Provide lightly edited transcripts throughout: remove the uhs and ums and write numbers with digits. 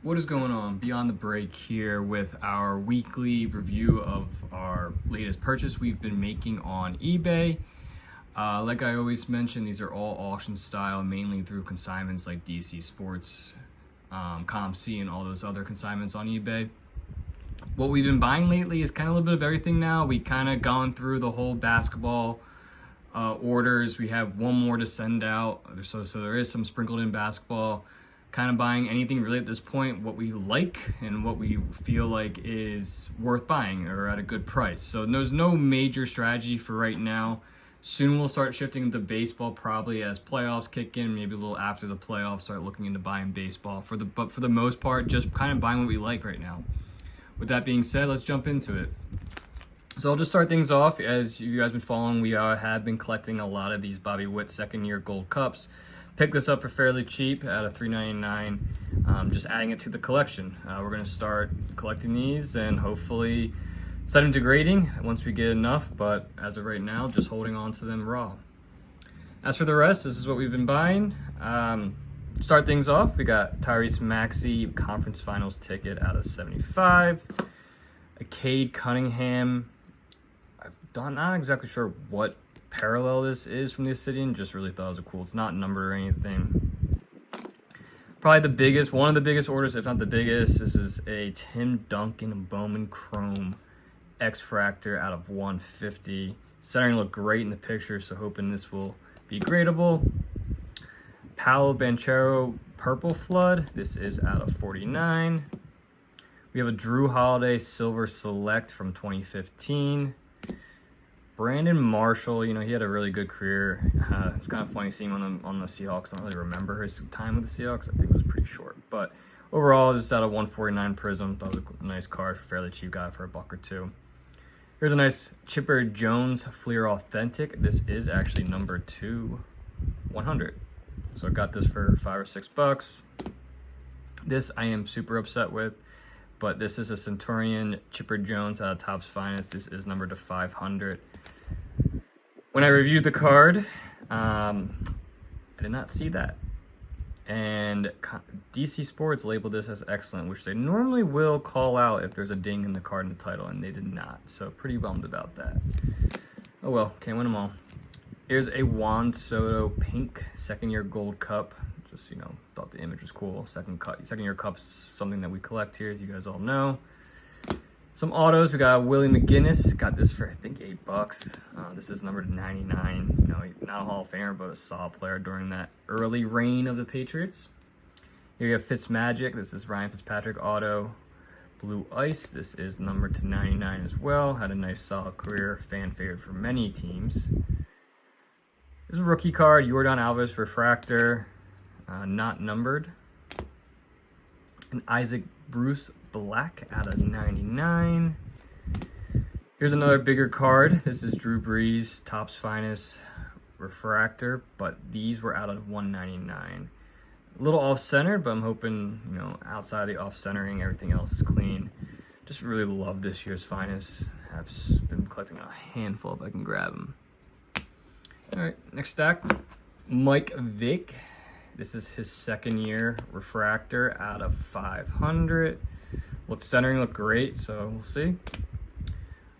What is going on? Beyond the break here with our weekly review of our latest purchase we've been making on eBay. Like I always mention, these are all auction style, mainly through consignments like DC Sports, ComC, and all those other consignments on eBay. What we've been buying lately is kind of a little bit of everything now. We kind of gone through the whole basketball orders. We have one more to send out, so there is some sprinkled in basketball. Kind of buying anything really at this point, what we like and what we feel like is worth buying or at a good price. So there's no major strategy for right now. Soon we'll start shifting into baseball, probably as playoffs kick in, maybe a little after the playoffs, start looking into buying baseball. But for the most part, just kind of buying what we like right now. With that being said, let's jump into it. So I'll just start things off. As you guys been following, we have been collecting a lot of these Bobby Witt second year gold cups. Picked this up for fairly cheap at a $3.99, just adding it to the collection. We're going to start collecting these and hopefully set them to grading once we get enough, but as of right now, just holding on to them raw. As for the rest, this is what we've been buying. Start things off, we got Tyrese Maxey conference finals ticket out of 75. A Cade Cunningham, I'm not exactly sure what parallel this is from the Obsidian, just really thought it was cool. It's not numbered or anything. Probably one of the biggest orders, if not the biggest. This is a Tim Duncan Bowman Chrome X-Fractor out of 150. Centering looked great in the picture, so hoping this will be gradable. Paolo Banchero Purple Flood. This is out of 49. We have a Drew Holiday Silver Select from 2015. Brandon Marshall, he had a really good career. It's kind of funny seeing him on the Seahawks. I don't really remember his time with the Seahawks. I think it was pretty short. But overall, just out of 149 Prism. Thought it was a nice card for fairly cheap guy for $1 or $2. Here's a nice Chipper Jones Fleer Authentic. This is actually number 2/100. So I got this for $5 or $6. This I am super upset with. But this is a Centurion Chipper Jones out of Topps Finest. This is numbered to 500. When I reviewed the card, I did not see that. And DC Sports labeled this as excellent, which they normally will call out if there's a ding in the card in the title, and they did not. So pretty bummed about that. Oh well, can't win them all. Here's a Juan Soto Pink second year gold cup. Just, thought the image was cool. Second year cup's something that we collect here, as you guys all know. Some autos, we got Willie McGinnis. Got this for, I think, $8. This is numbered to 99. Not a Hall of Famer, but a solid player during that early reign of the Patriots. Here you have Fitzmagic. This is Ryan Fitzpatrick auto. Blue Ice. This is numbered to 99 as well. Had a nice solid career. Fan favorite for many teams. This is a rookie card. Yordan Alvarez Refractor. Not numbered. And Isaac Bruce Black out of 99. Here's another bigger card. This is Drew Brees Topps Finest Refractor, but these were out of 199. A little off-centered, but I'm hoping, outside the off-centering, everything else is clean. Just really love this year's Finest. Have been collecting a handful if I can grab them. All right, next stack. Mike Vick. This is his second year refractor out of 500. Centering looked great, so we'll see.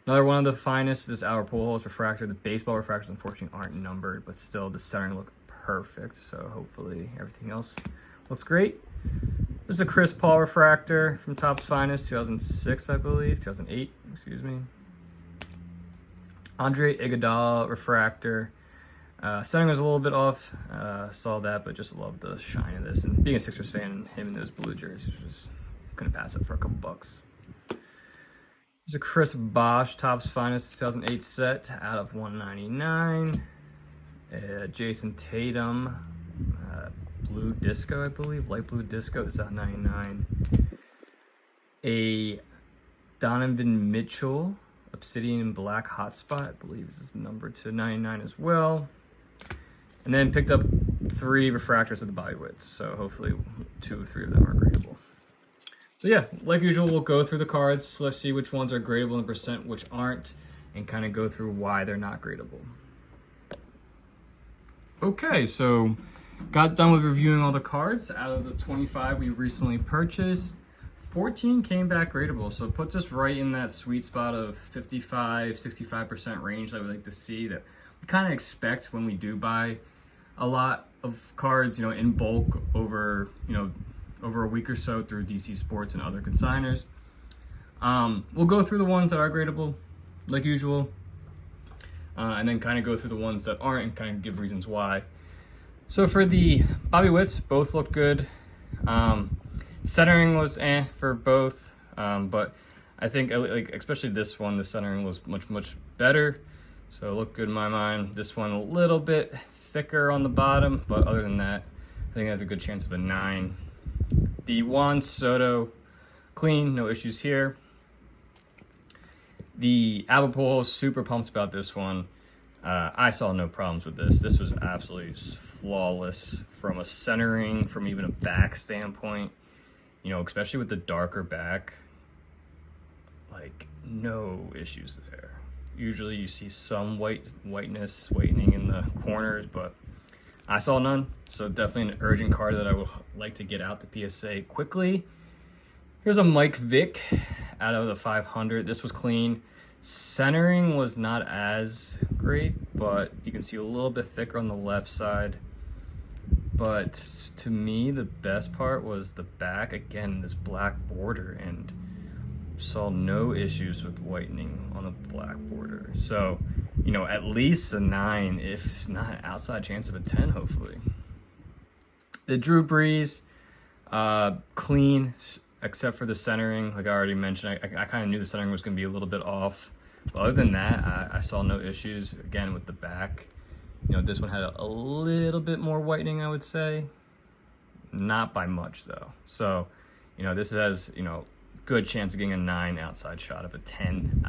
Another one of the finest, this Our Pujols refractor. The baseball refractors unfortunately aren't numbered, but still the centering looked perfect. So hopefully everything else looks great. This is a Chris Paul refractor from Topps Finest, 2006, I believe, 2008, excuse me. Andre Iguodala refractor. Centering was a little bit off, saw that, but just loved the shine of this. And being a Sixers fan, him in those blue jerseys, just couldn't pass it for a couple bucks. There's a Chris Bosh Topps Finest 2008 set out of 199. Jason Tatum, blue disco, I believe, light blue disco. This is out of 99. A Donovan Mitchell Obsidian Black Hotspot, I believe this is numbered to 99 as well. And then picked up 3 refractors of the Bobby Witt, so hopefully 2 or 3 of them are gradable. So yeah, like usual, we'll go through the cards. Let's see which ones are gradable in percent, which aren't, and kind of go through why they're not gradable. Okay, so got done with reviewing all the cards. Out of the 25 we recently purchased, 14 came back gradable, so it puts us right in that sweet spot of 55-65% range that we like to see, that we kind of expect when we do buy a lot of cards, you know, in bulk over, you know, over a week or so through DC Sports and other consigners. We'll go through the ones that are gradable, like usual, and then kind of go through the ones that aren't and kind of give reasons why. So for the Bobby Witts, both looked good. Centering was for both, but I think like especially this one, the centering was much better. So it looked good in my mind. This one a little bit thicker on the bottom, but other than that, I think it has a good chance of a 9. The Juan Soto, clean, no issues here. The Abapol, super pumped about this one. I saw no problems with this. This was absolutely flawless from a centering, from even a back standpoint. You know, especially with the darker back, like no issues there. Usually you see some whitening in the corners, but I saw none. So definitely an urgent card that I would like to get out to PSA quickly. Here's a Mike Vick out of the 500. This was clean. Centering was not as great, but you can see a little bit thicker on the left side. But to me, the best part was the back. Again, this black border, and saw no issues with whitening on the black border. So, you know, at least a 9, if not an outside chance of a 10, hopefully. The Drew Brees, clean, except for the centering. Like I already mentioned, I kind of knew the centering was going to be a little bit off. But other than that, I saw no issues, again, with the back. You know, this one had a little bit more whitening, I would say. Not by much, though. So, you know, this has, you know, good chance of getting a 9 outside shot of a 10.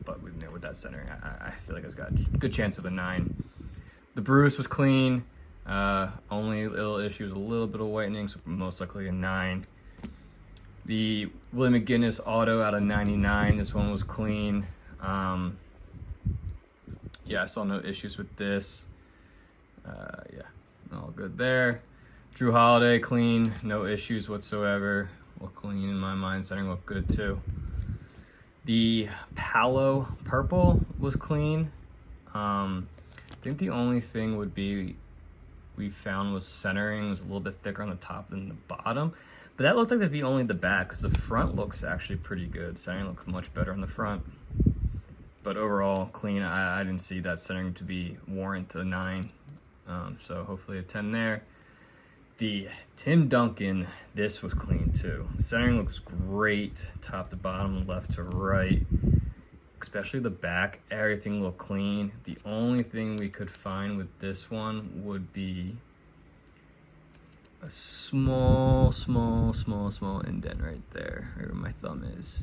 But with, you know, with that centering, I feel like it's got a good chance of a 9. The Bruce was clean. Only little issues, a little bit of whitening, so most likely a 9. The Willie McGinnis auto out of 99. This one was clean. Yeah, I saw no issues with this. Yeah, all good there. Drew Holiday, clean, no issues whatsoever. Well, clean in my mind, centering looked good too. The Palo purple was clean. I think the only thing would be we found was centering was a little bit thicker on the top than the bottom, but that looked like that'd be only the back, because the front looks actually pretty good. Centering looks much better on the front, but overall clean. I didn't see that centering to be warrant a 9, so hopefully a 10 there. The Tim Duncan, this was clean too. Centering looks great, top to bottom, left to right, especially the back. Everything looked clean. The only thing we could find with this one would be a small indent right there, right where my thumb is.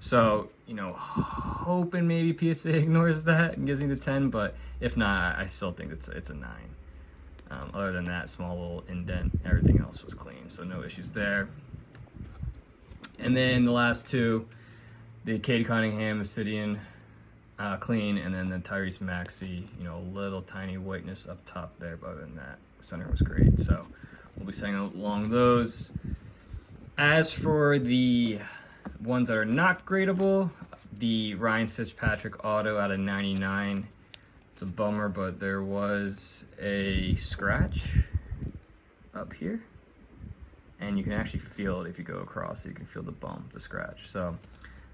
So, you know, hoping maybe PSA ignores that and gives me the 10, but if not, I still think it's a 9. Other than that small little indent, everything else was clean, so no issues there. And then the last two, the Cade Cunningham Obsidian, clean, and then the Tyrese Maxey, you know, a little tiny whiteness up top there, but other than that, center was great. So we'll be setting along those. As for the ones that are not gradable, the Ryan Fitzpatrick auto out of 99. It's a bummer, but there was a scratch up here, and you can actually feel it if you go across. So you can feel the bump, the scratch. So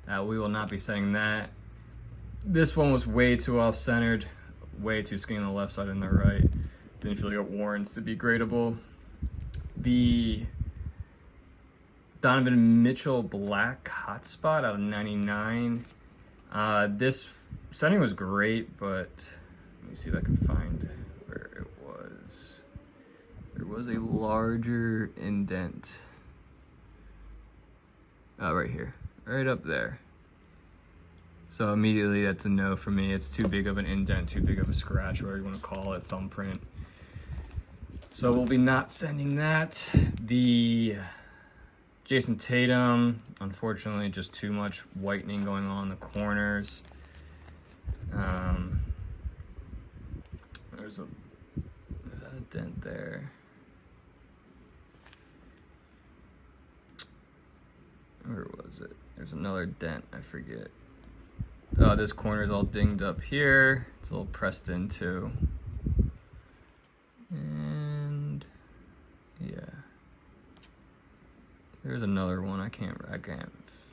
we will not be setting that. This one was way too off-centered, way too skinny on the left side and the right. Didn't feel like it warrants to be gradable. The Donovan Mitchell black hotspot out of 99. This centering was great, but let me see if I can find where it was. There was a larger indent. Right here, right up there. So immediately that's a no for me. It's too big of an indent, too big of a scratch, whatever you want to call it, thumbprint. So we'll be not sending that. The Jason Tatum, unfortunately, just too much whitening going on in the corners. There's that a dent there? was it? There's another dent, I forget. Oh, this corner is all dinged up here. It's a little pressed in too. And yeah, there's another one. I can't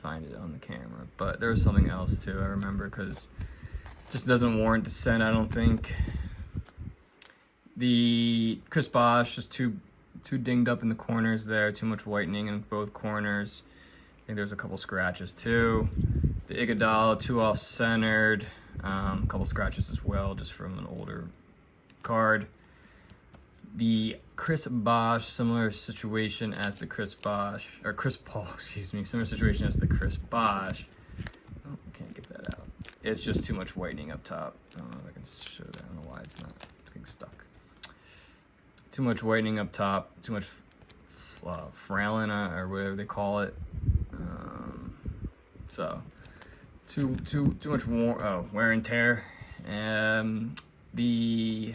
find it on the camera, but there was something else too. I remember, because it just doesn't warrant descent, I don't think. The Chris Bosh is too dinged up in the corners there. Too much whitening in both corners. I think there's a couple scratches too. The Iguodala, too off-centered. A couple scratches as well, just from an older card. The Chris Bosh, similar situation as the Chris Bosh, or Chris Paul, excuse me, similar situation as the Chris Bosh. Oh, I can't get that out. It's just too much whitening up top. I don't know if I can show that. I don't know why it's not. It's getting stuck. Too much whitening up top. Too much frailing, or whatever they call it. So too much wear and tear. The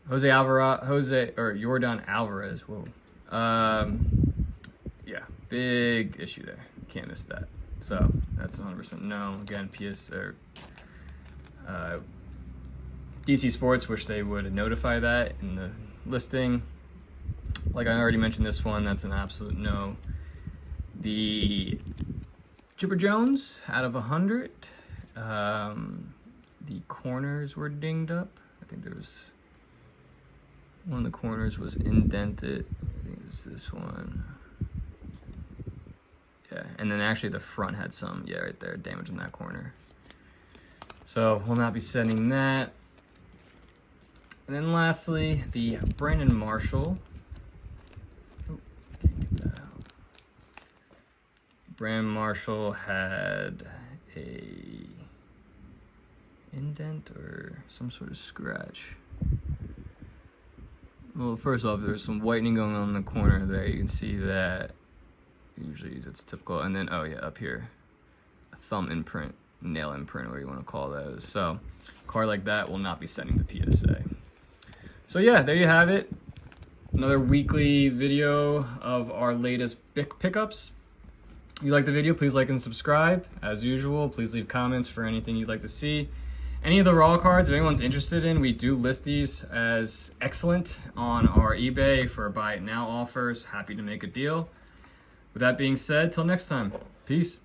Jordan Alvarez. Whoa. Yeah, big issue there. Can't miss that. So that's 100% no. Again, PSA or DC Sports wish they would notify that in the listing. Like I already mentioned, this one, that's an absolute no. The Chipper Jones out of 100. The corners were dinged up. I think there was one of the corners was indented. I think it was this one. Yeah, and then actually the front had some, yeah, right there, damage in that corner. So we'll not be sending that. And then lastly, the Brandon Marshall. Oh, can't get that out. Brandon Marshall had a indent or some sort of scratch. Well, first off, there's some whitening going on in the corner there. You can see that. Usually that's typical. And then, oh yeah, up here, a thumb imprint, nail imprint, whatever you want to call those. So a card like that will not be sending to PSA. So yeah, there you have it. Another weekly video of our latest pickups. If you like the video, please like and subscribe. As usual, please leave comments for anything you'd like to see. Any of the raw cards, if anyone's interested in, we do list these as excellent on our eBay for buy it now offers. Happy to make a deal. With that being said, till next time, peace.